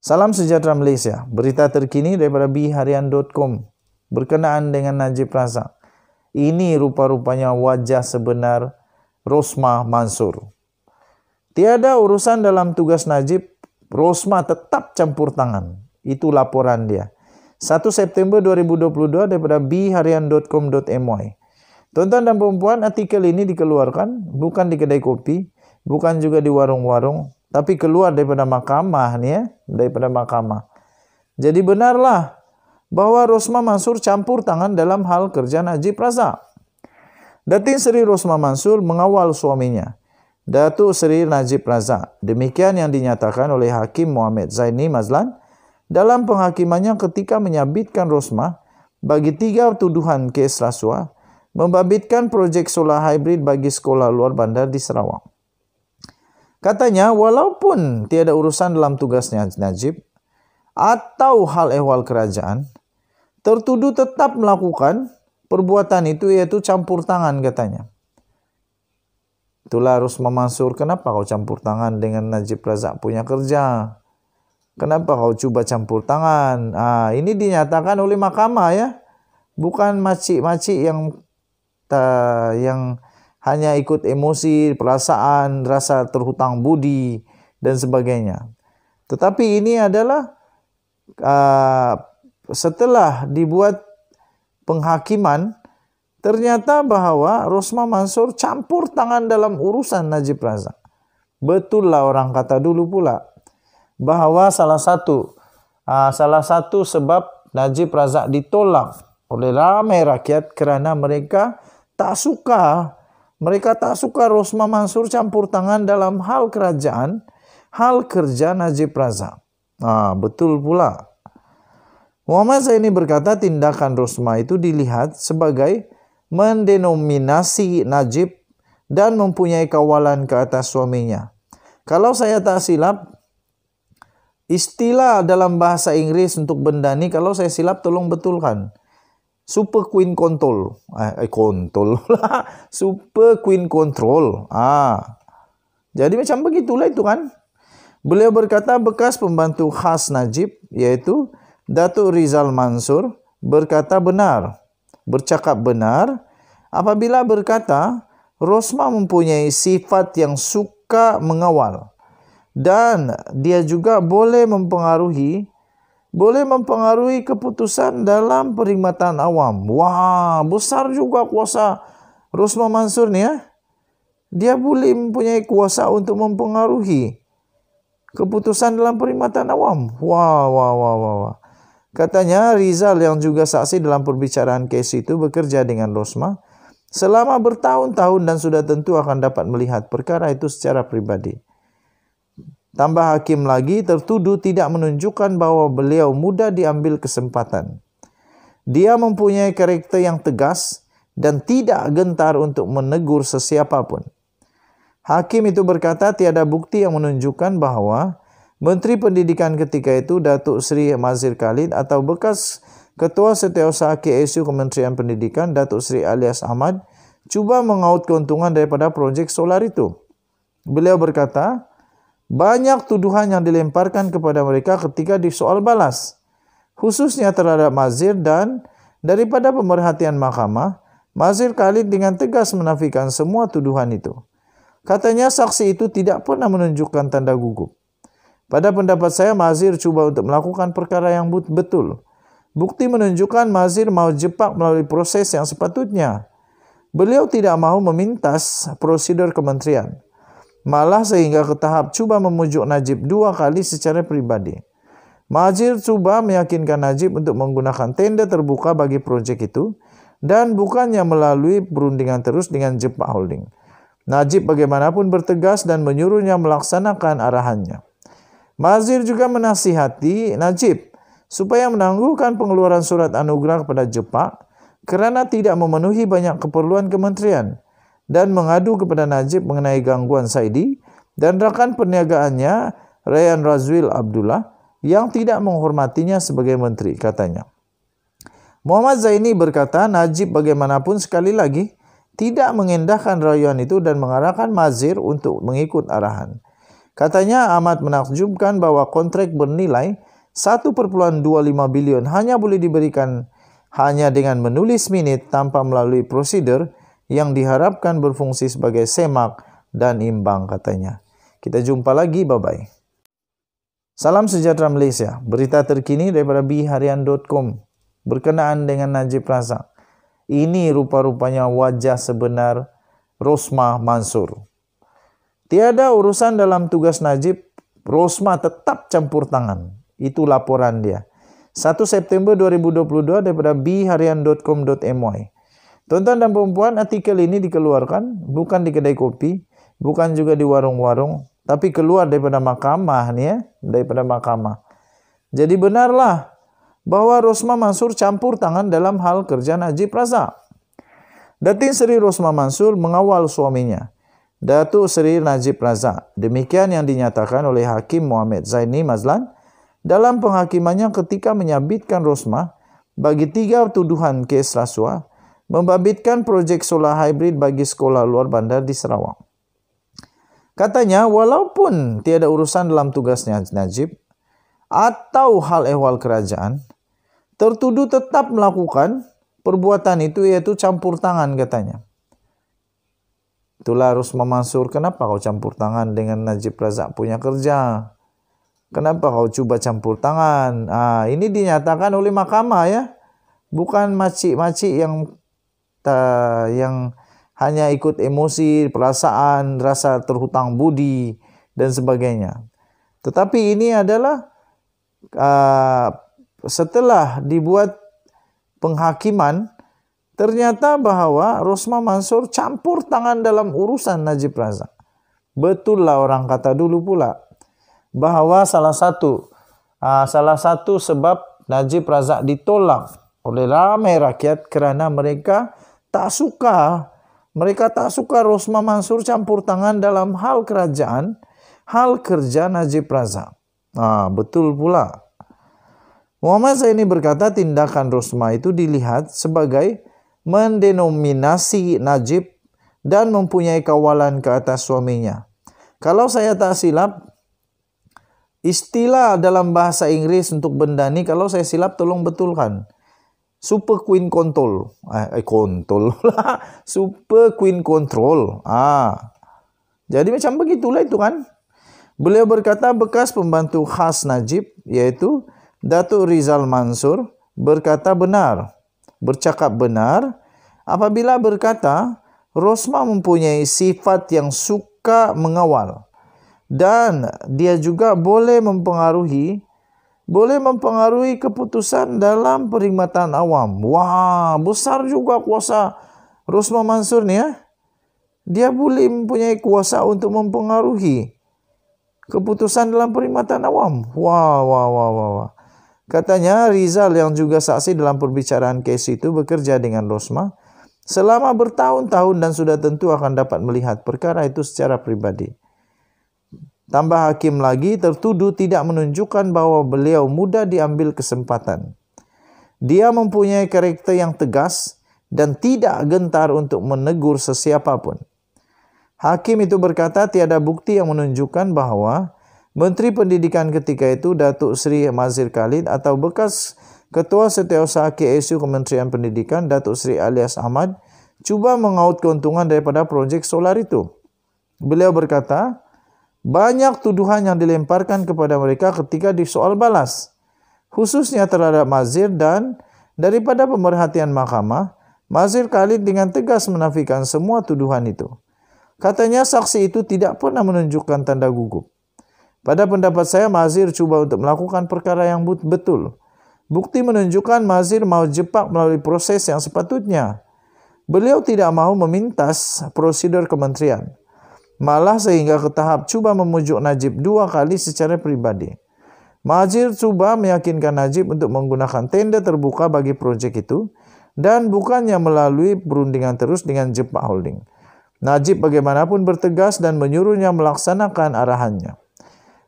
Salam sejahtera Malaysia. Berita terkini daripada biharian.com berkenaan dengan Najib Razak. Ini rupa-rupanya wajah sebenar Rosmah Mansur. Tiada urusan dalam tugas Najib, Rosmah tetap campur tangan. Itu laporan dia. 1 September 2022 daripada biharian.com.my. Tuan-tuan dan perempuan, artikel ini dikeluarkan bukan di kedai kopi, bukan juga di warung-warung, tapi keluar daripada mahkamah ni daripada mahkamah. Jadi benarlah bahawa Rosmah Mansur campur tangan dalam hal kerja Najib Razak. Datin Seri Rosmah Mansur mengawal suaminya, Datuk Seri Najib Razak. Demikian yang dinyatakan oleh Hakim Muhammad Zaini Mazlan dalam penghakimannya ketika menyabitkan Rosmah bagi 3 tuduhan kes rasuah, membabitkan projek solar hybrid bagi sekolah luar bandar di Sarawak. Katanya, walaupun tiada urusan dalam tugasnya Najib atau hal ehwal kerajaan, tertuduh tetap melakukan perbuatan itu, iaitu campur tangan katanya. Itulah Rosmah Mansur, kenapa kau campur tangan dengan Najib Razak punya kerja? Kenapa kau cuba campur tangan? Ini dinyatakan oleh mahkamah ya. Bukan makcik-makcik yang hanya ikut emosi, perasaan, rasa terhutang budi dan sebagainya. Tetapi ini adalah setelah dibuat penghakiman, ternyata bahawa Rosmah Mansur campur tangan dalam urusan Najib Razak. Betul lah orang kata dulu pula bahawa salah satu sebab Najib Razak ditolak oleh ramai rakyat kerana mereka tak suka Rosmah Mansur campur tangan dalam hal kerajaan, hal kerja Najib Razak. Betul pula. Muhammad Zaini berkata tindakan Rosmah itu dilihat sebagai mendenominasi Najib dan mempunyai kawalan ke atas suaminya. Kalau saya tak silap, istilah dalam bahasa Inggris untuk benda ni, kalau saya silap tolong betulkan. Super Queen Control. Super Queen Control. Jadi macam begitulah itu kan. Beliau berkata bekas pembantu khas Najib, iaitu Datuk Rizal Mansur, bercakap benar apabila berkata Rosmah mempunyai sifat yang suka mengawal dan dia juga boleh mempengaruhi keputusan dalam perkhidmatan awam. Wah, besar juga kuasa Rosmah Mansur ni ya. Dia boleh mempunyai kuasa untuk mempengaruhi keputusan dalam perkhidmatan awam. Wah. Katanya Rizal yang juga saksi dalam perbicaraan kes itu bekerja dengan Rosmah selama bertahun-tahun dan sudah tentu akan dapat melihat perkara itu secara pribadi. Tambah hakim lagi, tertuduh tidak menunjukkan bahawa beliau mudah diambil kesempatan. Dia mempunyai karakter yang tegas dan tidak gentar untuk menegur sesiapa pun. Hakim itu berkata tiada bukti yang menunjukkan bahawa Menteri Pendidikan ketika itu Datuk Seri Mazir Khalid atau bekas Ketua Setiausaha KSU Kementerian Pendidikan Datuk Seri Alias Ahmad cuba mengaut keuntungan daripada projek solar itu. Beliau berkata, banyak tuduhan yang dilemparkan kepada mereka ketika disoal balas, khususnya terhadap Mazir, dan daripada pemerhatian mahkamah, Mazir Khalid dengan tegas menafikan semua tuduhan itu. Katanya saksi itu tidak pernah menunjukkan tanda gugup. Pada pendapat saya, Mazir cuba untuk melakukan perkara yang betul. Bukti menunjukkan Mazir mahu jepak melalui proses yang sepatutnya. Beliau tidak mahu memintas prosedur kementerian. Malah sehingga ke tahap cuba memujuk Najib 2 kali secara pribadi. Mazir cuba meyakinkan Najib untuk menggunakan tender terbuka bagi projek itu dan bukannya melalui perundingan terus dengan Jepak Holding. Najib bagaimanapun bertegas dan menyuruhnya melaksanakan arahannya. Mazir juga menasihati Najib supaya menangguhkan pengeluaran surat anugerah kepada Jepak kerana tidak memenuhi banyak keperluan kementerian dan mengadu kepada Najib mengenai gangguan Saidi dan rakan perniagaannya Rayyan Razwil Abdullah yang tidak menghormatinya sebagai menteri, katanya. Muhammad Zaini berkata Najib bagaimanapun sekali lagi tidak mengendahkan rayuan itu dan mengarahkan Mazir untuk mengikut arahan. Katanya amat menakjubkan bahwa kontrak bernilai 1,25 bilion hanya boleh diberikan hanya dengan menulis minit tanpa melalui prosedur yang diharapkan berfungsi sebagai semak dan imbang katanya. Kita jumpa lagi, bye-bye. Salam sejahtera Malaysia. Berita terkini daripada biharian.com berkenaan dengan Najib Razak. Ini rupa-rupanya wajah sebenar Rosmah Mansur. Tiada urusan dalam tugas Najib, Rosmah tetap campur tangan. Itu laporan dia. 1 September 2022 daripada biharian.com.my. Tuan-tuan dan perempuan, artikel ini dikeluarkan bukan di kedai kopi, bukan juga di warung-warung, tapi keluar daripada mahkamah ni ya, daripada mahkamah. Jadi benarlah bahwa Rosmah Mansur campur tangan dalam hal kerja Najib Razak. Datin Seri Rosmah Mansur mengawal suaminya, Datuk Seri Najib Razak. Demikian yang dinyatakan oleh Hakim Muhammad Zaini Mazlan dalam penghakimannya ketika menyabitkan Rosmah bagi 3 tuduhan kes rasuah, membabitkan projek solar hybrid bagi sekolah luar bandar di Sarawak. Katanya, walaupun tiada urusan dalam tugasnya Najib atau hal ehwal kerajaan, tertuduh tetap melakukan perbuatan itu, iaitu campur tangan katanya. Itulah Rosmah Mansur, kenapa kau campur tangan dengan Najib Razak punya kerja? Kenapa kau cuba campur tangan? Ini dinyatakan oleh mahkamah ya. Bukan makcik-makcik yang hanya ikut emosi, perasaan, rasa terhutang budi dan sebagainya. Tetapi ini adalah setelah dibuat penghakiman, ternyata bahwa Rosmah Mansur campur tangan dalam urusan Najib Razak. Betul lah orang kata dulu pula bahwa salah satu sebab Najib Razak ditolak oleh ramai rakyat kerana mereka tak suka Rosmah Mansur campur tangan dalam hal kerajaan, hal kerja Najib Razak. Betul pula. Muhammad Zaini berkata tindakan Rosmah itu dilihat sebagai mendenominasi Najib dan mempunyai kawalan ke atas suaminya. Kalau saya tak silap, istilah dalam bahasa Inggris untuk benda ni, kalau saya silap tolong betulkan. Super Queen Control. Super Queen Control. Jadi macam begitulah itu kan. Beliau berkata bekas pembantu khas Najib, iaitu Datuk Rizal Mansur, bercakap benar apabila berkata Rosmah mempunyai sifat yang suka mengawal dan dia juga boleh mempengaruhi keputusan dalam perkhidmatan awam. Wah, besar juga kuasa Rosmah Mansur ni ya. Dia boleh mempunyai kuasa untuk mempengaruhi keputusan dalam perkhidmatan awam. Wah. Katanya Rizal yang juga saksi dalam perbicaraan kes itu bekerja dengan Rosmah selama bertahun-tahun dan sudah tentu akan dapat melihat perkara itu secara pribadi. Tambah hakim lagi, tertuduh tidak menunjukkan bahawa beliau mudah diambil kesempatan. Dia mempunyai karakter yang tegas dan tidak gentar untuk menegur sesiapa pun. Hakim itu berkata tiada bukti yang menunjukkan bahawa Menteri Pendidikan ketika itu Datuk Seri Mazhir Khalid atau bekas Ketua Setiausaha KSU Kementerian Pendidikan Datuk Seri Alias Ahmad cuba mengaut keuntungan daripada projek solar itu. Beliau berkata, banyak tuduhan yang dilemparkan kepada mereka ketika disoal balas, khususnya terhadap Mazhir, dan daripada pemerhatian mahkamah, Mazhir Khalid dengan tegas menafikan semua tuduhan itu. Katanya saksi itu tidak pernah menunjukkan tanda gugup. Pada pendapat saya, Mazhir cuba untuk melakukan perkara yang betul. Bukti menunjukkan Mazhir mahu jepak melalui proses yang sepatutnya. Beliau tidak mahu memintas prosedur kementerian. Malah sehingga ke tahap cuba memujuk Najib 2 kali secara pribadi. Mazhir cuba meyakinkan Najib untuk menggunakan tender terbuka bagi projek itu dan bukannya melalui perundingan terus dengan Jepak Holding. Najib bagaimanapun bertegas dan menyuruhnya melaksanakan arahannya.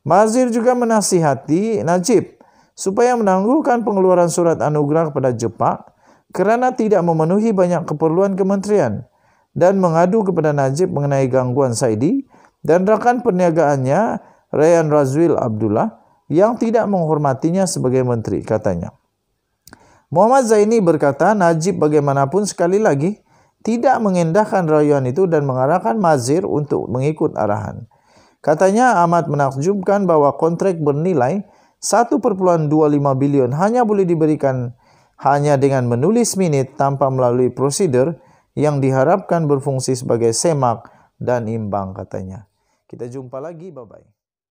Mazhir juga menasihati Najib supaya menangguhkan pengeluaran surat anugerah kepada Jepak kerana tidak memenuhi banyak keperluan kementerian dan mengadu kepada Najib mengenai gangguan Saidi dan rakan perniagaannya Rayyan Razwil Abdullah, yang tidak menghormatinya sebagai menteri, katanya. Muhammad Zaini berkata, Najib bagaimanapun sekali lagi tidak mengendahkan rayuan itu dan mengarahkan Mazhir untuk mengikut arahan. Katanya amat menakjubkan bahwa kontrak bernilai 1,25 bilion hanya boleh diberikan hanya dengan menulis minit tanpa melalui prosedur yang diharapkan berfungsi sebagai semak dan imbang, katanya. Kita jumpa lagi, bye-bye.